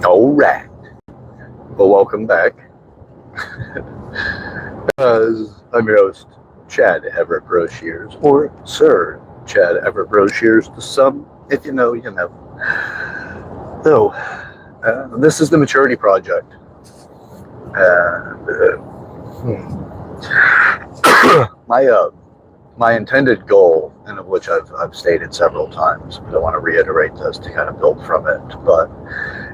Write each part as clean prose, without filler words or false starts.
All right. Well, welcome back. I'm your host, Chad Everett Broshears, or Sir Chad Everett Broshears, to some, if you know, you know. So, this is the Maturity Project. My intended goal, and of which I've stated several times, but I want to reiterate this to kind of build from it, but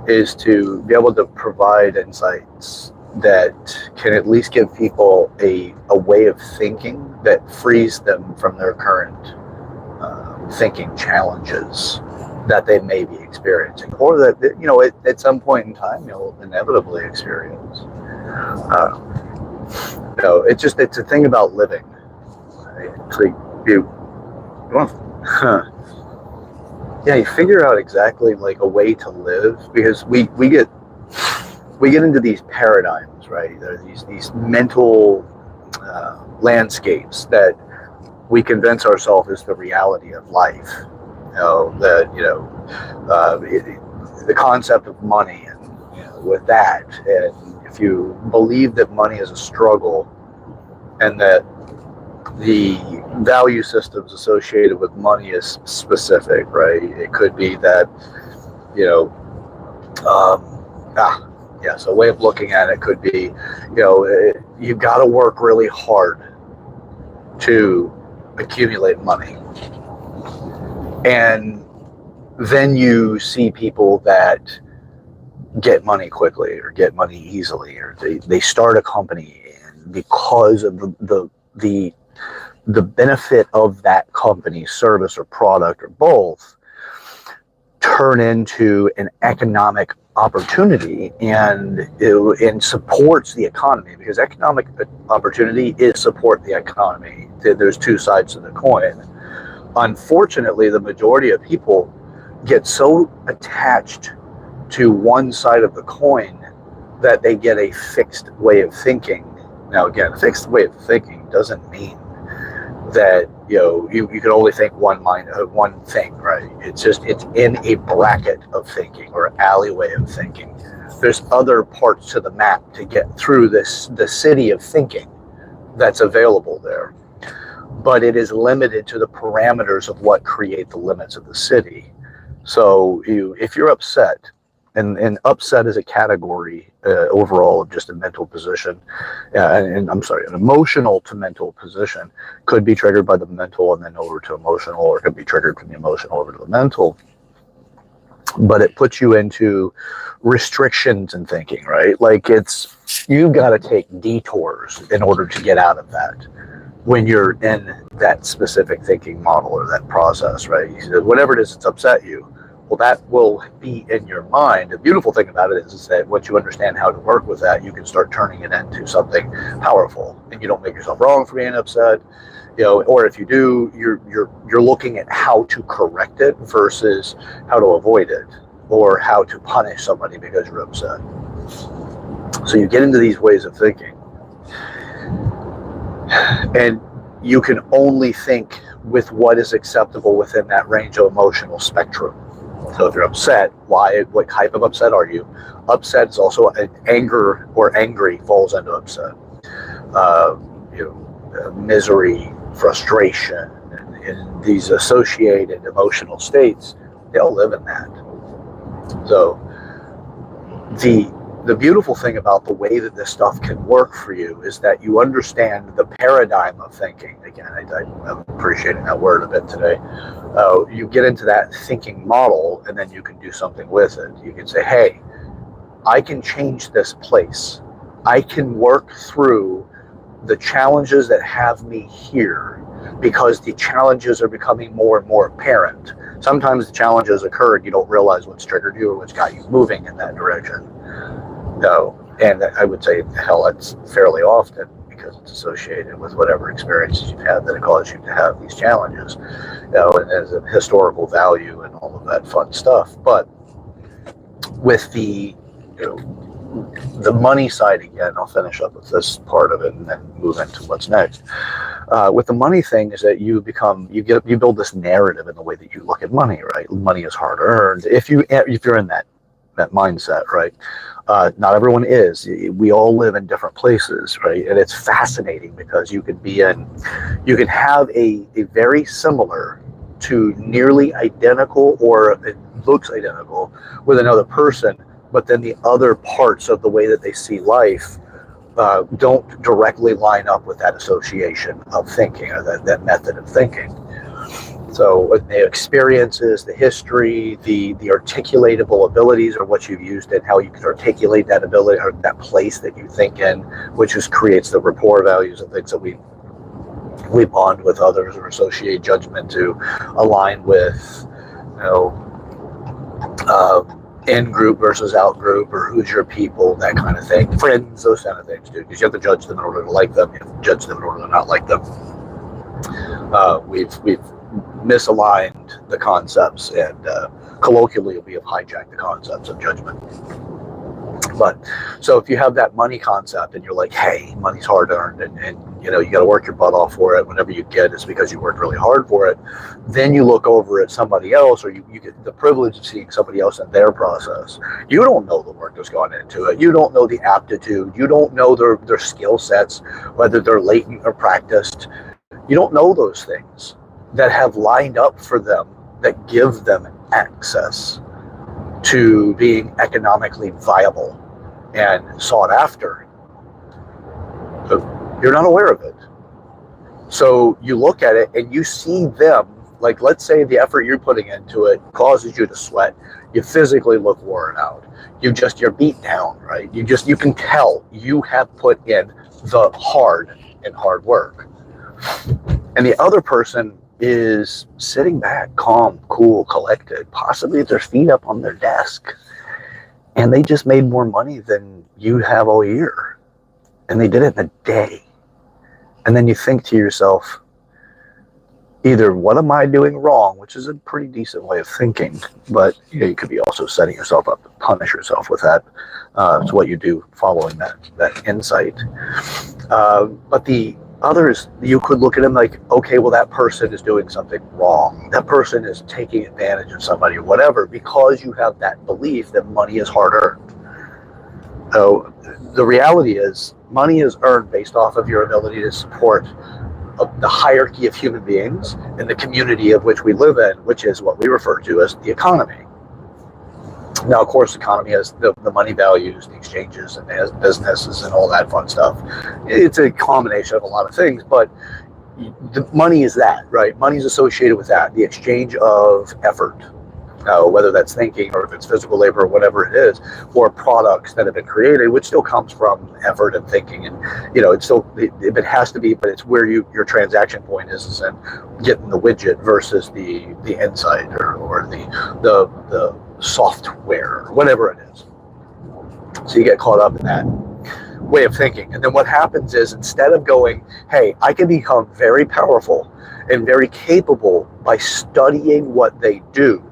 is to be able to provide insights that can at least give people a way of thinking that frees them from their current thinking challenges that they may be experiencing, or that, you know, at some point in time you'll inevitably experience. You know, it's a thing about living. It's like you figure out exactly like a way to live, because we get into these paradigms, right? There are these mental landscapes that we convince ourselves is the reality of life. The concept of money, and with that, and if you believe that money is a struggle, and that the value systems associated with money is specific, right? It could be that, so a way of looking at it could be, you've got to work really hard to accumulate money. And then you see people that get money quickly or get money easily, or they start a company, and because of the benefit of that company's service or product or both, turn into an economic opportunity, and supports the economy, because economic opportunity is support the economy. There's two sides to the coin. Unfortunately, the majority of people get so attached to one side of the coin that they get a fixed way of thinking. Now, again, a fixed way of thinking doesn't mean that you can only think one thing, right? It's in a bracket of thinking, or alleyway of thinking. There's other parts to the map to get through the city of thinking that's available there, but it is limited to the parameters of what create the limits of the city. So if you're upset, and upset is a category overall of just a mental position, an emotional to mental position, could be triggered by the mental and then over to emotional, or it could be triggered from the emotional over to the mental. But it puts you into restrictions in thinking, right? Like you've got to take detours in order to get out of that when you're in that specific thinking model or that process, right? Whatever it is that's upset you, well, that will be in your mind. The beautiful thing about it is that once you understand how to work with that, you can start turning it into something powerful, and you don't make yourself wrong for being upset. Or if you do, you're looking at how to correct it versus how to avoid it, or how to punish somebody because you're upset. So you get into these ways of thinking, and you can only think with what is acceptable within that range of emotional spectrum. So if you're upset, what type of upset are you? Upset is also anger, or angry falls into upset. Misery, frustration, and these associated emotional states, they all live in that. So the beautiful thing about the way that this stuff can work for you is that you understand the paradigm of thinking. Again, I'm appreciating that word a bit today. You get into that thinking model, and then you can do something with it. You can say, hey, I can change this place. I can work through the challenges that have me here, because the challenges are becoming more and more apparent. Sometimes the challenges occur and you don't realize what's triggered you or what's got you moving in that direction. No, and I would say, hell, it's fairly often, because it's associated with whatever experiences you've had that cause you to have these challenges, and as a historical value and all of that fun stuff. But with the money side again, I'll finish up with this part of it and then move into what's next. With the money thing is that you build this narrative in the way that you look at money, right? Money is hard earned. If you're in that that mindset, right? Not everyone is. We all live in different places, right? And it's fascinating because you can have a very similar to nearly identical, or it looks identical with another person, but then the other parts of the way that they see life don't directly line up with that association of thinking, or that method of thinking. So the experiences, the history, the articulatable abilities, or what you've used and how you can articulate that ability or that place that you think in, which just creates the rapport values and things that we bond with others or associate judgment to align with, you know, in group versus out group, or who's your people, that kind of thing. Friends, those kind of things, too, because you have to judge them in order to like them. You have to judge them in order to not like them. We've misaligned the concepts, and colloquially we have hijacked the concepts of judgment. But so if you have that money concept and you're like, hey, money's hard earned, and you know, you got to work your butt off for it. Whenever you get it's because you worked really hard for it. Then you look over at somebody else, or you get the privilege of seeing somebody else in their process. You don't know the work that's gone into it. You don't know the aptitude. You don't know their skill sets, whether they're latent or practiced. You don't know those things that have lined up for them, that give them access to being economically viable and sought after. So you're not aware of it. So you look at it and you see them, like, let's say the effort you're putting into it causes you to sweat. You physically look worn out. You're beat down, right? You can tell you have put in the hard work. And the other person is sitting back, calm, cool, collected, possibly with their feet up on their desk. And they just made more money than you have all year. And they did it in a day. And then you think to yourself, either what am I doing wrong, which is a pretty decent way of thinking, but you could be also setting yourself up to punish yourself with that. It's what you do following that insight. But the others, you could look at them like, okay, well, that person is doing something wrong. That person is taking advantage of somebody or whatever, because you have that belief that money is hard earned. So the reality is, money is earned based off of your ability to support the hierarchy of human beings and the community of which we live in, which is what we refer to as the economy. Now, of course, the economy has the money values, the exchanges, and it has businesses and all that fun stuff. It's a combination of a lot of things, but the money is that, right? Money is associated with that, the exchange of effort, whether that's thinking or if it's physical labor or whatever it is, or products that have been created, which still comes from effort and thinking. And, it's still, it has to be, but it's where your transaction point is in getting the widget versus the insight or the software, or whatever it is. So you get caught up in that way of thinking. And then what happens is, instead of going, hey, I can become very powerful and very capable by studying what they do.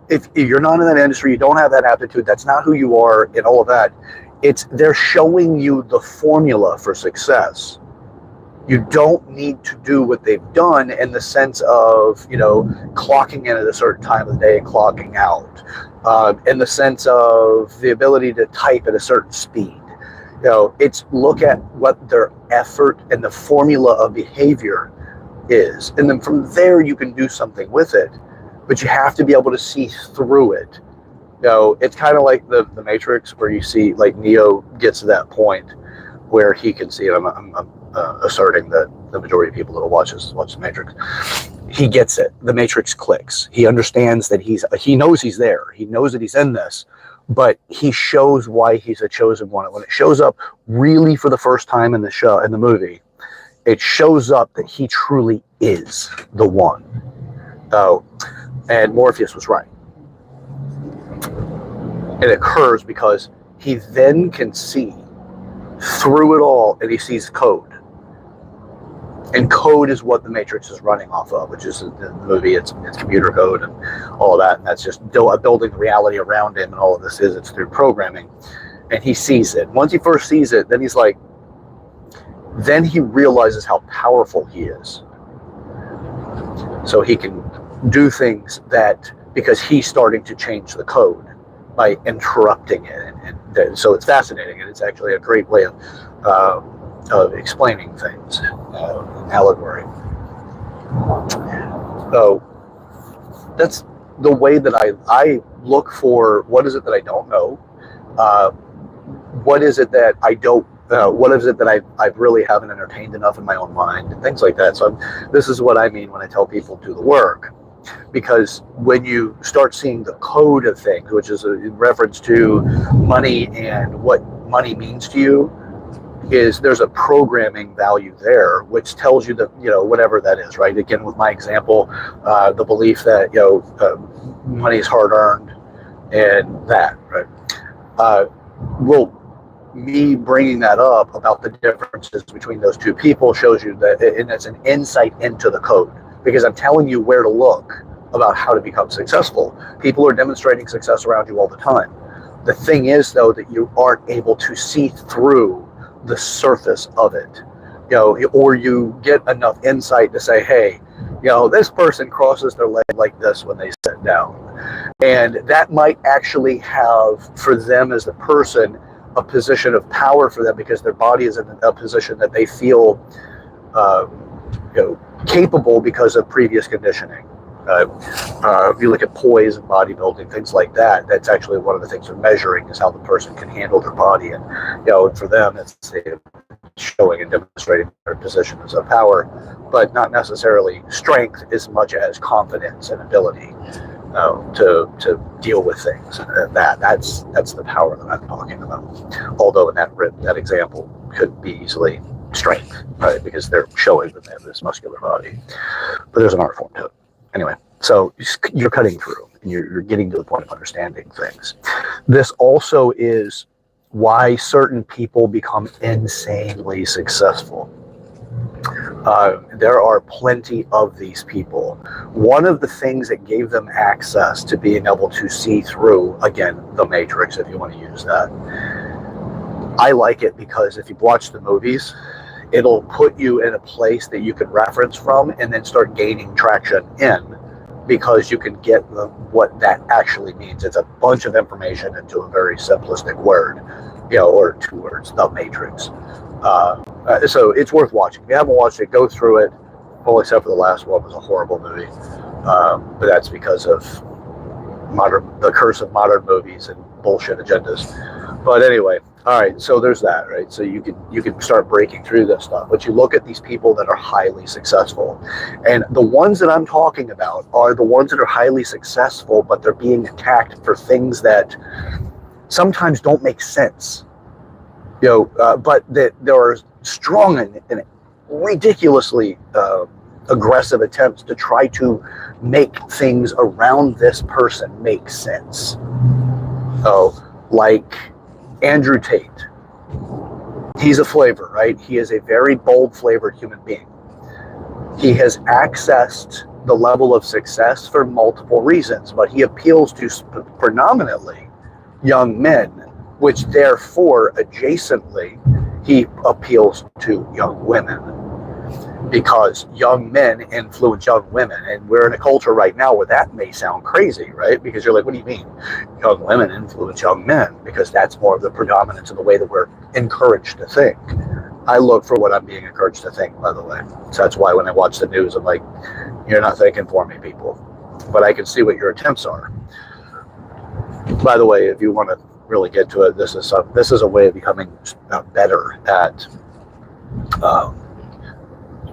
If you're not in that industry, you don't have that aptitude, that's not who you are and all of that. They're showing you the formula for success. You don't need to do what they've done in the sense of, clocking in at a certain time of the day and clocking out. In the sense of the ability to type at a certain speed. It's look at what their effort and the formula of behavior is. And then from there, you can do something with it. But you have to be able to see through it. It's kind of like the Matrix, where you see, like, Neo gets to that point where he can see it. I'm asserting that the majority of people that watch the Matrix, he gets it. The Matrix clicks. He understands that he knows he's there. He knows that he's in this, but he shows why he's a chosen one. When it shows up really for the first time in the movie, it shows up that he truly is the one. And Morpheus was right. It occurs because he then can see through it all, and he sees code. And code is what the Matrix is running off of, which is in the movie, it's computer code and all of that. And that's just building the reality around him, and all of this it's through programming. And he sees it. Once he first sees it, then he's like, then he realizes how powerful he is. So he can do things because he's starting to change the code. by interrupting it. So it's fascinating, and it's actually a great way of explaining things, allegory. So that's the way that I look for what is it that I don't know, what is it that I don't, what is it that I really haven't entertained enough in my own mind, and things like that. So this is what I mean when I tell people do the work. Because when you start seeing the code of things, which is in reference to money and what money means to you, is there's a programming value there, which tells you that, whatever that is, right? Again, with my example, the belief that, money is hard earned and that, right? Well, me bringing that up about the differences between those two people shows you that, and it's an insight into the code, because I'm telling you where to look about how to become successful. People are demonstrating success around you all the time. The thing is, though, that you aren't able to see through the surface of it, or you get enough insight to say, hey, this person crosses their leg like this when they sit down. And that might actually have, for them as the person, a position of power for them, because their body is in a position that they feel capable because of previous conditioning. If you look at poise and bodybuilding, things like that, that's actually one of the things they're measuring, is how the person can handle their body. And for them, it's showing and demonstrating their position as a power, but not necessarily strength as much as confidence and ability to deal with things. That's the power that I'm talking about. Although in that example could be easily strength, right? Because they're showing that they have this muscular body, but there's an art form to it. Anyway, so you're cutting through, and you're getting to the point of understanding things. This also is why certain people become insanely successful. There are plenty of these people. One of the things that gave them access to being able to see through, again, the Matrix, if you want to use that, I like it because if you've watched the movies, it'll put you in a place that you can reference from and then start gaining traction in, because you can get what that actually means. It's a bunch of information into a very simplistic word, or 2 words, the Matrix. So it's worth watching. If you haven't watched it, go through it. Well, except for the last one, was a horrible movie. But that's because of the curse of modern movies and bullshit agendas. But anyway, all right, so there's that, right? So you can start breaking through this stuff. But you look at these people that are highly successful. And the ones that I'm talking about are the ones that are highly successful, but they're being attacked for things that sometimes don't make sense. But that there are strong and ridiculously aggressive attempts to try to make things around this person make sense. Like Andrew Tate. He's a flavor, right? He is a very bold flavored human being. He has accessed the level of success for multiple reasons, but he appeals to predominantly young men, which therefore adjacently he appeals to young women, because young men influence young women. And we're in a culture right now where that may sound crazy, right? Because you're like, what do you mean young women influence young men? Because that's more of the predominance of the way that we're encouraged to think. I look for what I'm being encouraged to think, by the way. So that's why when I watch the news, I'm like, you're not thinking for me, people. But I can see what your attempts are. By the way, if you want to really get to it, this is a way of becoming better at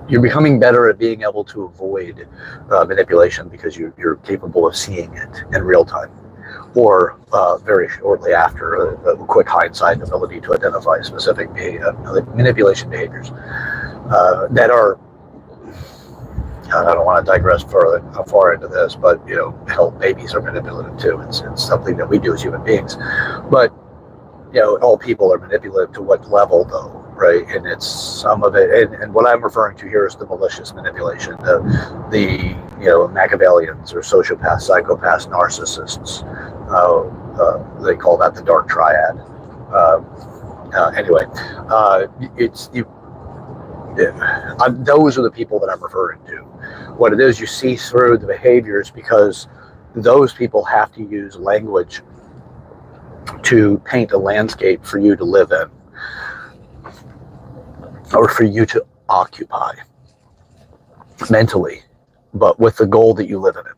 you're becoming better at being able to avoid manipulation, because you're capable of seeing it in real time, or very shortly after, a quick hindsight ability to identify specific manipulation behaviors that are, I don't want to digress far into this, but hell, babies are manipulative too. It's something that we do as human beings, but all people are manipulative to what level, though, right? And it's some of it, and what I'm referring to here is the malicious manipulation, the Machiavellians or sociopaths, psychopaths, narcissists. They call that the dark triad. Anyway, those are the people that I'm referring to. What it is, you see through the behaviors, because those people have to use language to paint a landscape for you to live in or for you to occupy mentally, but with the goal that you live in it.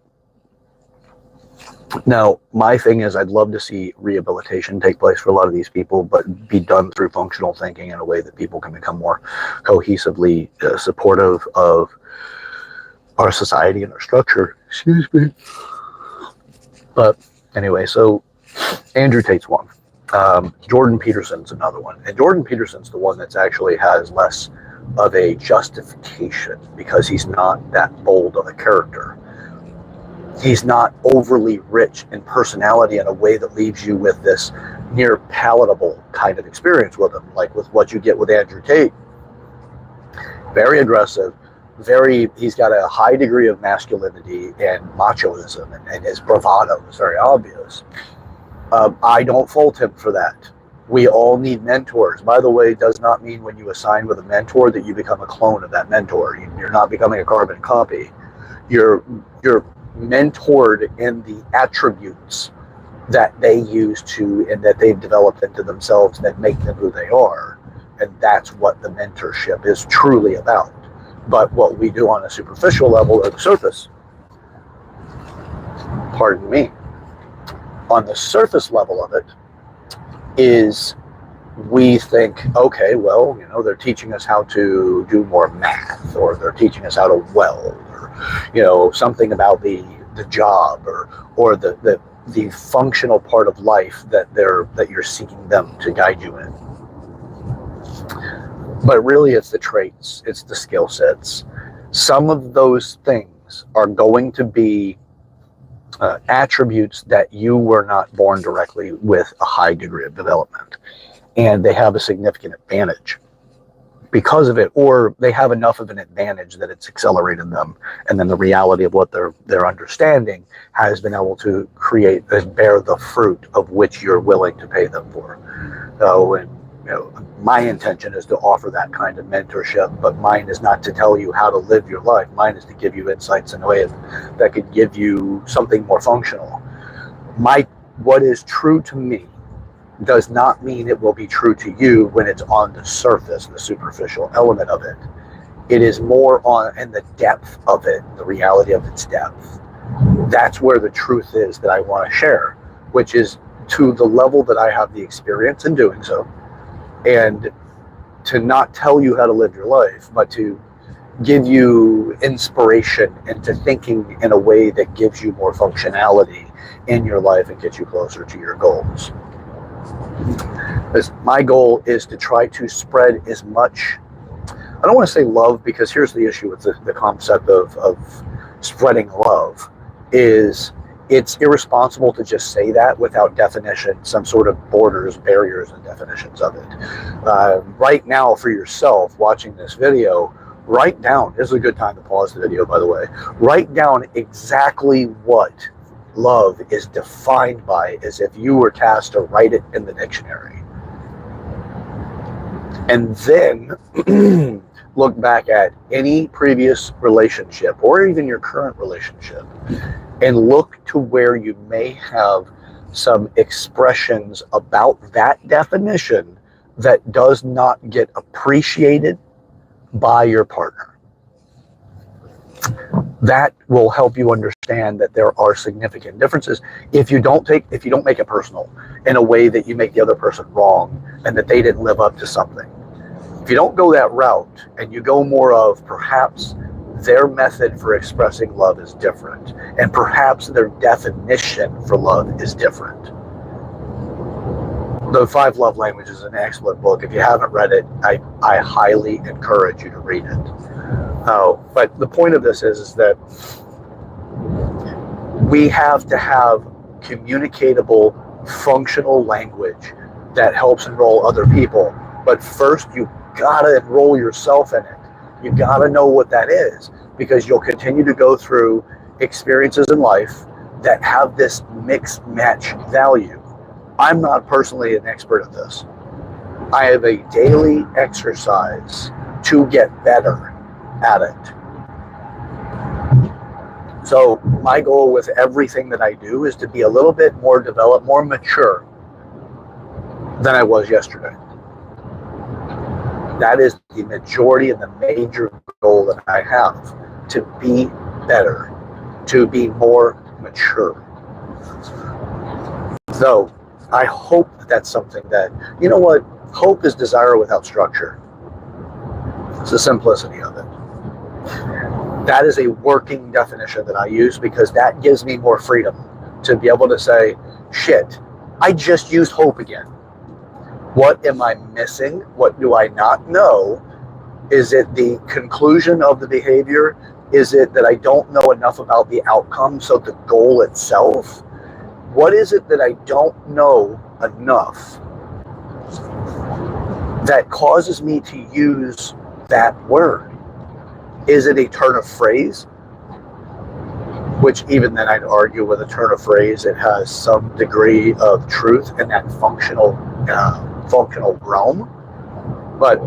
Now, my thing is I'd love to see rehabilitation take place for a lot of these people, but be done through functional thinking in a way that people can become more cohesively supportive of our society and our structure. Excuse me. But anyway, so Andrew Tate's one. Jordan Peterson's another one. And Jordan Peterson's the one that's actually has less of a justification because he's not that bold of a character. He's not overly rich in personality in a way that leaves you with this near palatable kind of experience with him, like with what you get with Andrew Tate. Very aggressive, he's got a high degree of masculinity and machoism, and his bravado is very obvious. I don't fault him for that. We all need mentors. By the way, it does not mean when you assign with a mentor that you become a clone of that mentor. You're not becoming a carbon copy. You're mentored in the attributes that they use to and that they've developed into themselves that make them who they are. And that's what the mentorship is truly about. But what we do on a superficial level or the surface, pardon me, on the surface level of it is we think, okay, well, they're teaching us how to do more math, or they're teaching us how to weld, or, something about the job or the functional part of life that you're seeking them to guide you in. But really it's the traits, it's the skill sets. Some of those things are going to be attributes that you were not born directly with a high degree of development, and they have a significant advantage because of it, or they have enough of an advantage that it's accelerated them, and then the reality of what they're understanding has been able to create and bear the fruit of which you're willing to pay them for. So, and my intention is to offer that kind of mentorship, but mine is not to tell you how to live your life. Mine is to give you insights in a way that could give you something more functional. What is true to me does not mean it will be true to you when it's on the surface, the superficial element of it. It is more in the depth of it, the reality of its depth. That's where the truth is that I want to share, which is to the level that I have the experience in doing so, and to not tell you how to live your life, but to give you inspiration into thinking in a way that gives you more functionality in your life and gets you closer to your goals. My goal is to try to spread as much, I don't want to say love, because here's the issue with the concept of spreading love, is it's irresponsible to just say that without definition, some sort of borders, barriers, and definitions of it. Right now, for yourself watching this video, write down, this is a good time to pause the video, by the way, write down exactly what love is defined by, as if you were tasked to write it in the dictionary. And then look back at any previous relationship, or even your current relationship, and look to where you may have some expressions about that definition that does not get appreciated by your partner. That will help you understand that there are significant differences if you don't make it personal in a way that you make the other person wrong and that they didn't live up to something. If you don't go that route and you go more of perhaps their method for expressing love is different, and perhaps their definition for love is different. The 5 Love Languages is an excellent book. If you haven't read it, I highly encourage you to read it. But the point of this is that we have to have communicatable, functional language that helps enroll other people. But first, you gotta enroll yourself in it. You gotta know what that is, because you'll continue to go through experiences in life that have this mix match value. I'm not personally an expert at this. I have a daily exercise to get better at it. So my goal with everything that I do is to be a little bit more developed, more mature than I was yesterday. That is the majority and the major goal that I have, to be better, to be more mature. So I hope that's something that, you know what, hope is desire without structure. It's the simplicity of it. That is a working definition that I use, because that gives me more freedom to be able to say, shit, I just used hope again. What am I missing? What do I not know? Is it the conclusion of the behavior? Is it that I don't know enough about the outcome, so the goal itself? What is it that I don't know enough that causes me to use that word? Is it a turn of phrase? Which even then I'd argue with a turn of phrase, it has some degree of truth in that functional realm. But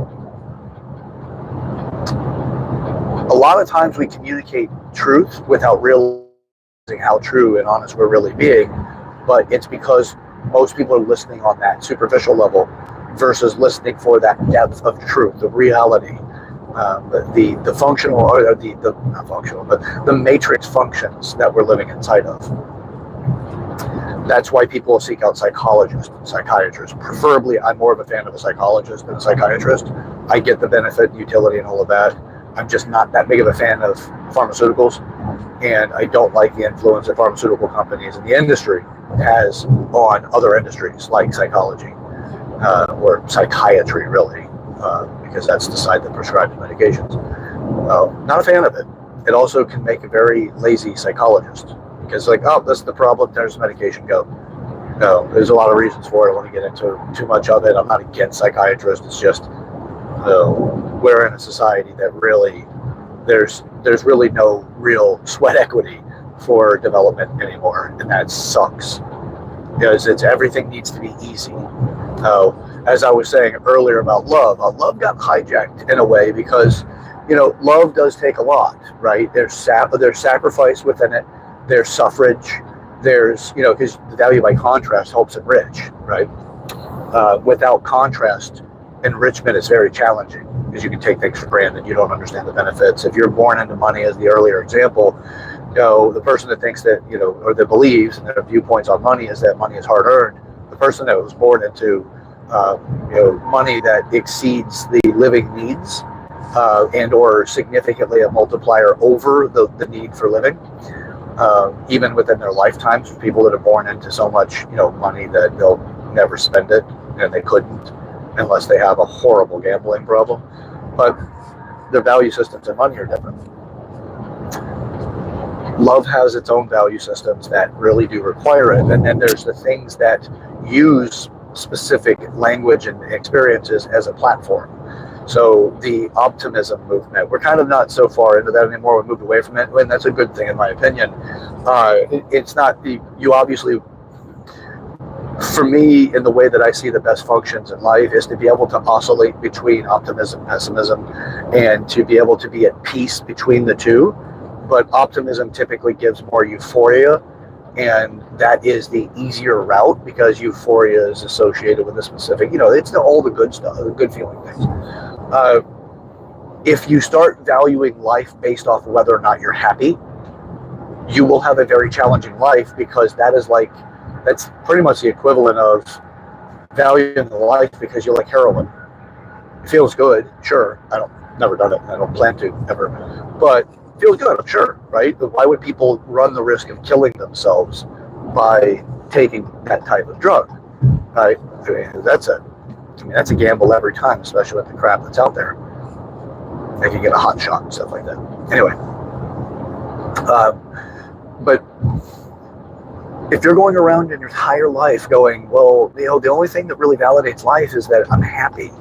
a lot of times we communicate truth without realizing how true and honest we're really being. But it's because most people are listening on that superficial level versus listening for that depth of truth, the reality, the functional, or the not functional, but the matrix functions that we're living inside of. That's why people seek out psychologists and psychiatrists. Preferably, I'm more of a fan of a psychologist than a psychiatrist. I get the benefit and utility and all of that. I'm just not that big of a fan of pharmaceuticals, and I don't like the influence that pharmaceutical companies and the industry has on other industries like psychology or psychiatry, really, because that's the side that prescribes medications. Not a fan of it. It also can make a very lazy psychologist, because like, oh, that's the problem, there's medication, go. No, there's a lot of reasons for it. I want to get into too much of it. I'm not against psychiatrists. It's just we're in a society that really, there's really no real sweat equity for development anymore, and that sucks, because everything needs to be easy. As I was saying earlier about love got hijacked in a way, because love does take a lot, right? There's sacrifice within it. There's suffrage. There's because the value by contrast helps enrich, right? Without contrast, enrichment is very challenging, because you can take things for granted. You don't understand the benefits. If you're born into money, as the earlier example, the person that thinks that or that believes, and their viewpoints on money is that money is hard earned. The person that was born into money that exceeds the living needs and or significantly a multiplier over the need for living, even within their lifetimes. People that are born into so much money that they'll never spend it, and they couldn't unless they have a horrible gambling problem. But their value systems and money are different. Love has its own value systems that really do require it, and then there's the things that use specific language and experiences as a platform. So the optimism movement, we're kind of not so far into that anymore. We moved away from it, and that's a good thing in my opinion. It's not you obviously, for me, in the way that I see the best functions in life, is to be able to oscillate between optimism, pessimism, and to be able to be at peace between the two. But optimism typically gives more euphoria, and that is the easier route, because euphoria is associated with a specific, it's all the good stuff, the good feeling things. If you start valuing life based off of whether or not you're happy, you will have a very challenging life, because that's pretty much the equivalent of valuing life because you like heroin. It feels good, sure. Never done it. I don't plan to ever, but it feels good, I'm sure, right? But why would people run the risk of killing themselves by taking that type of drug? Right? That's a gamble every time, especially with the crap that's out there. They can get a hot shot and stuff like that. Anyway, but if you're going around in your entire life going, well, the only thing that really validates life is that I'm happy,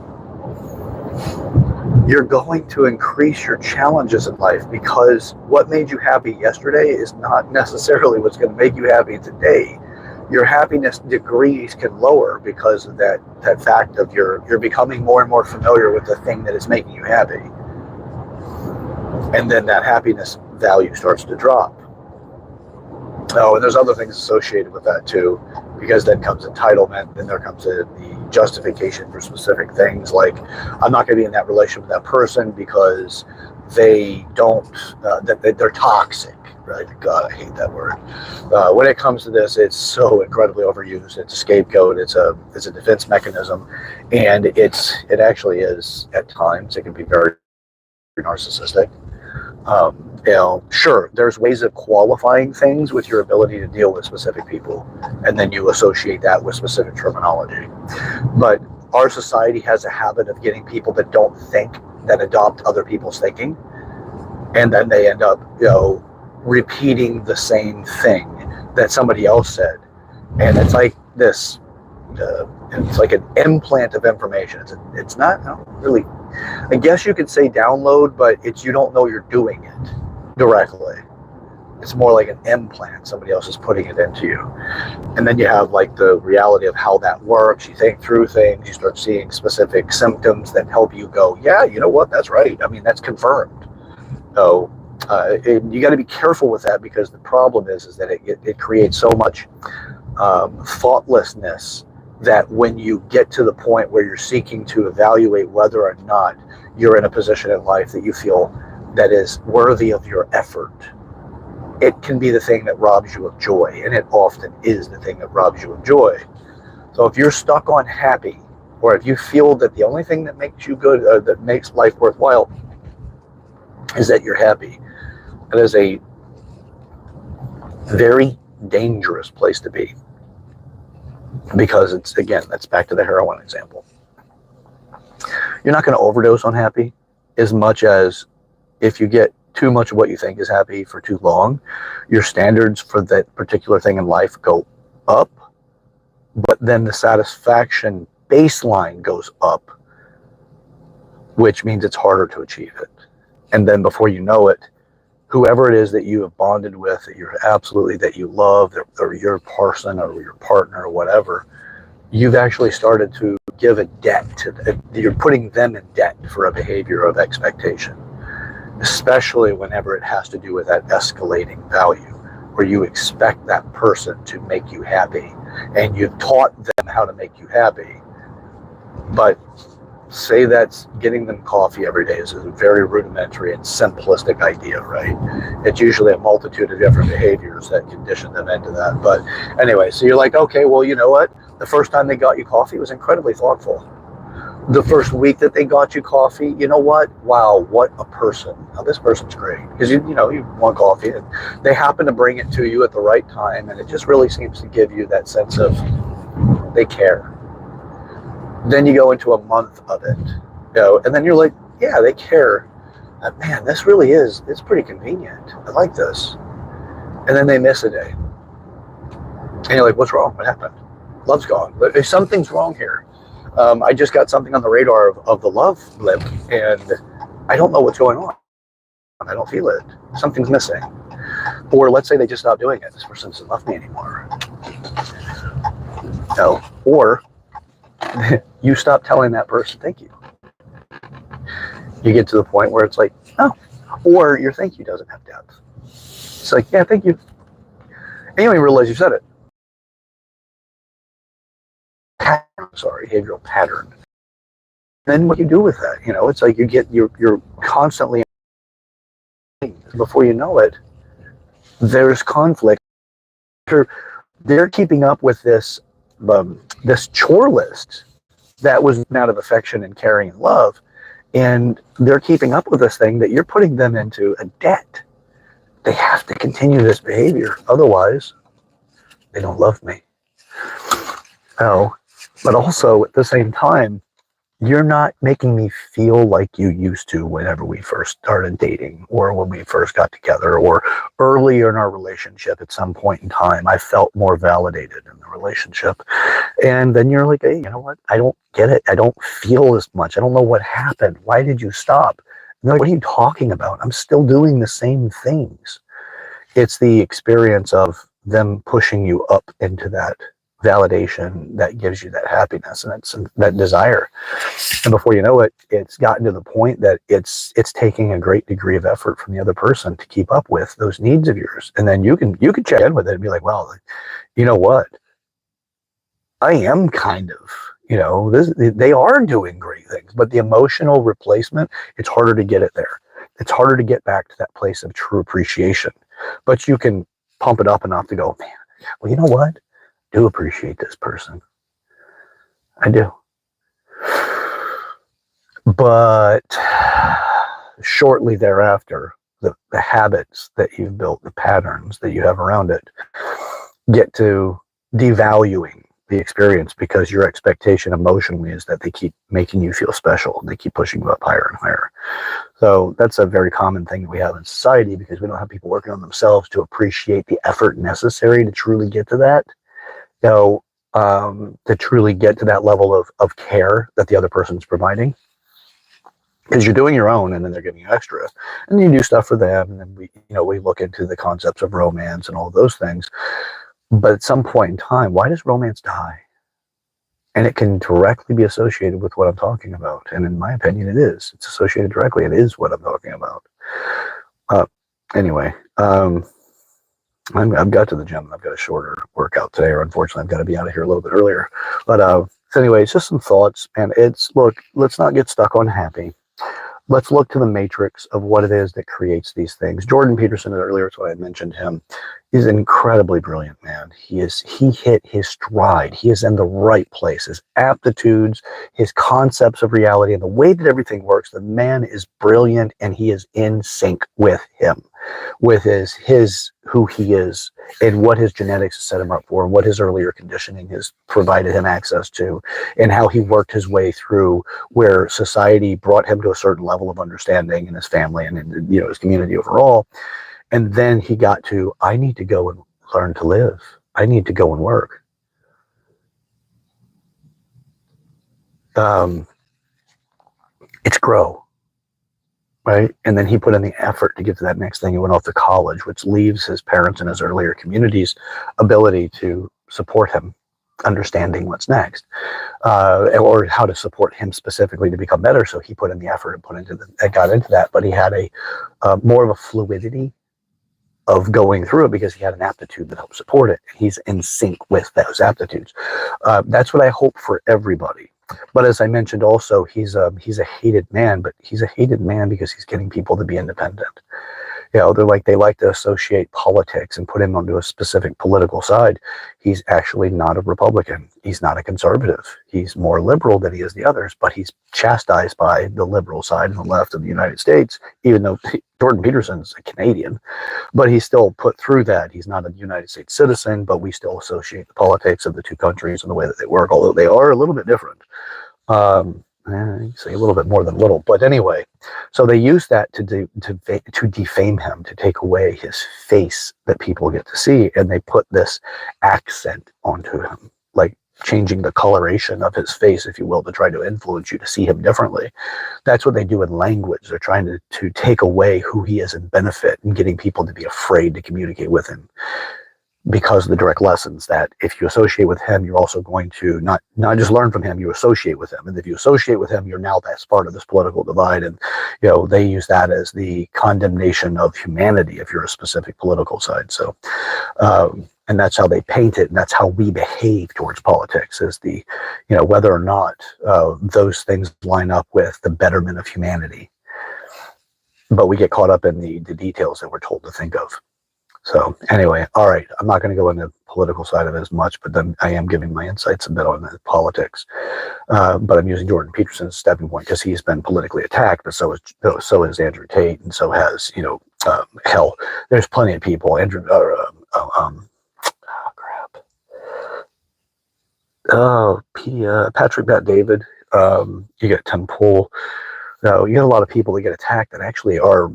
you're going to increase your challenges in life, because what made you happy yesterday is not necessarily what's going to make you happy today. Your happiness degrees can lower because of that fact of you're becoming more and more familiar with the thing that is making you happy. And then that happiness value starts to drop. Oh, and there's other things associated with that too. because then comes entitlement, then there comes the justification for specific things, like I'm not going to be in that relationship with that person because they don't, they're toxic, right? God, I hate that word. When it comes to this, it's so incredibly overused. It's a scapegoat. It's a defense mechanism, and it actually is at times. It can be very narcissistic. Sure, there's ways of qualifying things with your ability to deal with specific people, and then you associate that with specific terminology. But our society has a habit of getting people that don't think, that adopt other people's thinking, and then they end up, repeating the same thing that somebody else said, and it's like this. It's like an implant of information. It's not really. I guess you could say download, but you don't know you're doing it directly. It's more like an implant. Somebody else is putting it into you. And then you have like the reality of how that works. You think through things, you start seeing specific symptoms that help you go, yeah, you know what, that's right. I mean, that's confirmed. So you got to be careful with that, because the problem is that it creates so much thoughtlessness that when you get to the point where you're seeking to evaluate whether or not you're in a position in life that you feel that is worthy of your effort, it can be the thing that robs you of joy, and it often is the thing that robs you of joy. So if you're stuck on happy, or if you feel that the only thing that makes you good, that makes life worthwhile, is that you're happy, it is a very dangerous place to be. Because it's, again, that's back to the heroin example. You're not going to overdose on happy as much as if you get too much of what you think is happy for too long, your standards for that particular thing in life go up, but then the satisfaction baseline goes up, which means it's harder to achieve it. And then before you know it, whoever it is that you have bonded with, that you love, or your person or your partner or whatever, you've actually started to give a debt to you're putting them in debt for a behavior of expectation, especially whenever it has to do with that escalating value, where you expect that person to make you happy, and you've taught them how to make you happy. But say that's getting them coffee every day is a very rudimentary and simplistic idea, right? It's usually a multitude of different behaviors that condition them into that. But anyway, so you're like, okay, well, you know what? The first time they got you coffee was incredibly thoughtful. The first week that they got you coffee, you know what? Wow, what a person. Now, this person's great. Because, you want coffee, and they happen to bring it to you at the right time, and it just really seems to give you that sense of they care. Then you go into a month of it, and then you're like, yeah, they care. Man, this really is, it's pretty convenient. I like this. And then they miss a day. And you're like, what's wrong? What happened? Love's gone. Something's wrong here. I just got something on the radar of the love blip, and I don't know what's going on. I don't feel it. Something's missing. Or let's say they just stopped doing it. This person doesn't love me anymore. Or you stop telling that person thank you. You get to the point where it's like, oh, or your thank you doesn't have depth. It's like, yeah, thank you. And you don't even realize you said it. Behavioral pattern. Then what you do with that? It's like you're constantly, before you know it, there's conflict. They're keeping up with this chore list that was out of affection and caring and love, and they're keeping up with this thing that you're putting them into a debt. They have to continue this behavior, otherwise they don't love me. But also at the same time, you're not making me feel like you used to whenever we first started dating, or when we first got together, or earlier in our relationship at some point in time. I felt more validated in the relationship. And then you're like, hey, you know what? I don't get it. I don't feel as much. I don't know what happened. Why did you stop? And they're like, what are you talking about? I'm still doing the same things. It's the experience of them pushing you up into that validation that gives you that happiness and that desire. And before you know it, it's gotten to the point that it's taking a great degree of effort from the other person to keep up with those needs of yours. And then you can check in with it and be like, well, you know what? I am kind of, they are doing great things, but the emotional replacement, it's harder to get it there. It's harder to get back to that place of true appreciation. But you can pump it up enough to go, man, well, you know what? I do appreciate this person. I do. But shortly thereafter, the habits that you've built, the patterns that you have around it, get to devaluing the experience because your expectation emotionally is that they keep making you feel special and they keep pushing you up higher and higher. So that's a very common thing that we have in society because we don't have people working on themselves to appreciate the effort necessary to truly get to that. You know, to truly get to that level of care that the other person's providing. Because you're doing your own and then they're giving you extra. And you do stuff for them. And then we look into the concepts of romance and all those things. But at some point in time, why does romance die? And it can directly be associated with what I'm talking about. And in my opinion, it is. It's associated directly. It is what I'm talking about. Anyway, I've got to the gym. I've got a shorter workout today, or unfortunately, I've got to be out of here a little bit earlier. But so anyway, it's just some thoughts. And look, let's not get stuck on happy. Let's look to the matrix of what it is that creates these things. Jordan Peterson, earlier, it's what I mentioned him, is an incredibly brilliant man. He hit his stride. He is in the right place. His aptitudes, his concepts of reality, and the way that everything works, the man is brilliant and he is in sync with him, with his who he is and what his genetics set him up for and what his earlier conditioning has provided him access to and how he worked his way through where society brought him to a certain level of understanding in his family and in his community overall. And then he got to, I need to go and learn to live. I need to go and work. It's grow. Right. And then he put in the effort to get to that next thing. He went off to college, which leaves his parents and his earlier community's ability to support him, understanding what's next, or how to support him specifically to become better. So he put in the effort and got into that. But he had a more of a fluidity of going through it because he had an aptitude that helped support it. He's in sync with those aptitudes. That's what I hope for everybody. But as I mentioned also, he's a hated man, but he's a hated man because he's getting people to be independent. They like to associate politics and put him onto a specific political side. He's actually not a Republican. He's not a conservative. He's more liberal than he is the others, but he's chastised by the liberal side and the left of the United States, even though Jordan Peterson's a Canadian, but he's still put through that. He's not a United States citizen, but we still associate the politics of the two countries and the way that they work, although they are a little bit different. You say a little bit more than little, but anyway, so they use that to defame him, to take away his face that people get to see, and they put this accent onto him, like changing the coloration of his face, if you will, to try to influence you to see him differently. That's what they do in language. They're trying to take away who he is and benefit and getting people to be afraid to communicate with him. Because of the direct lessons that if you associate with him, you're also going to not just learn from him, you associate with him. And if you associate with him, you're now that's part of this political divide. And, they use that as the condemnation of humanity if you're a specific political side. So, and that's how they paint it. And that's how we behave towards politics is whether or not those things line up with the betterment of humanity. But we get caught up in the details that we're told to think of. So anyway, all right, I'm not going to go into the political side of it as much, but then I am giving my insights a bit on the politics. But I'm using Jordan Peterson as a stepping point because he's been politically attacked, but so is Andrew Tate, and so has hell. There's plenty of people. Patrick Bet David. You got Tim Pool. You get a lot of people that get attacked that actually are.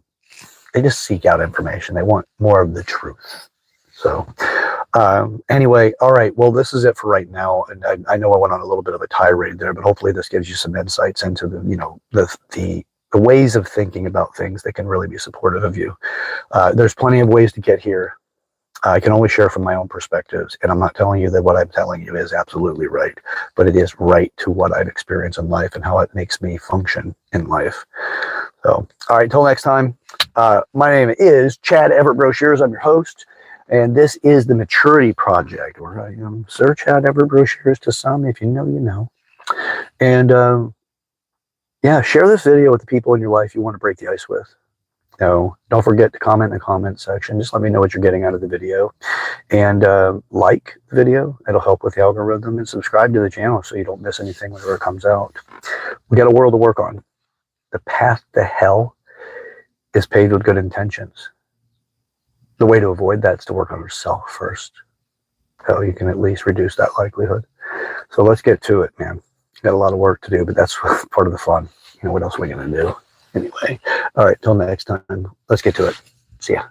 They just seek out information. They want more of the truth. So anyway, all right. Well, this is it for right now. And I know I went on a little bit of a tirade there, but hopefully this gives you some insights into the ways of thinking about things that can really be supportive of you. There's plenty of ways to get here. I can only share from my own perspectives, and I'm not telling you that what I'm telling you is absolutely right, but it is right to what I've experienced in life and how it makes me function in life. So, all right, until next time, my name is Chad Everett Broshears. I'm your host, And this is the maturity project, where I search out ever brochures to some. If you know, you know. And yeah, share this video with the people in your life you want to break the ice with. Don't forget to comment in the comment section. Just let me know what you're getting out of the video. And like the video. It'll help with the algorithm. And subscribe to the channel so you don't miss anything whenever it comes out. We got a world to work on. The path to hell is paved with good intentions. The way to avoid that is to work on yourself first. So you can at least reduce that likelihood. So let's get to it, man. Got a lot of work to do, but that's part of the fun. What else are we going to do? Anyway, all right, till next time. Let's get to it. See ya.